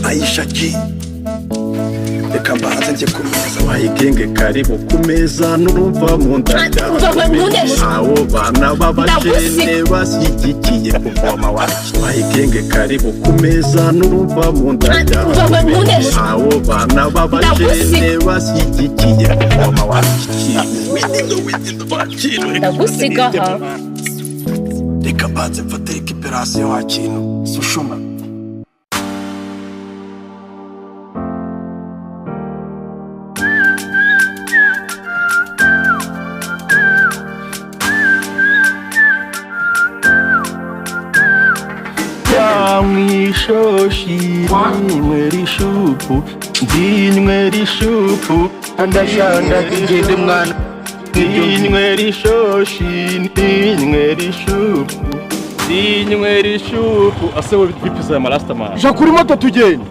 ayishaki reka mbanze njye ku meza wayigenge karibu ku meza n'urumva mu ndajya abo bana b'abajene bashyigikiye kuvoma wacu wayigenge karibu ku meza n'urumva mu ndajya abo bana b'abajene bashyigikiye kuvoma wacu ndagusiga aha reka mbanze mfate recuperation wa kintu sushuma mwishoshi dinywera ishupu dinywera ishupu andashanda kigende mwana dinywera ishoshi dinywera ishupu dinywera ishupu ase we vipi za malasta man ja kuri moto tugende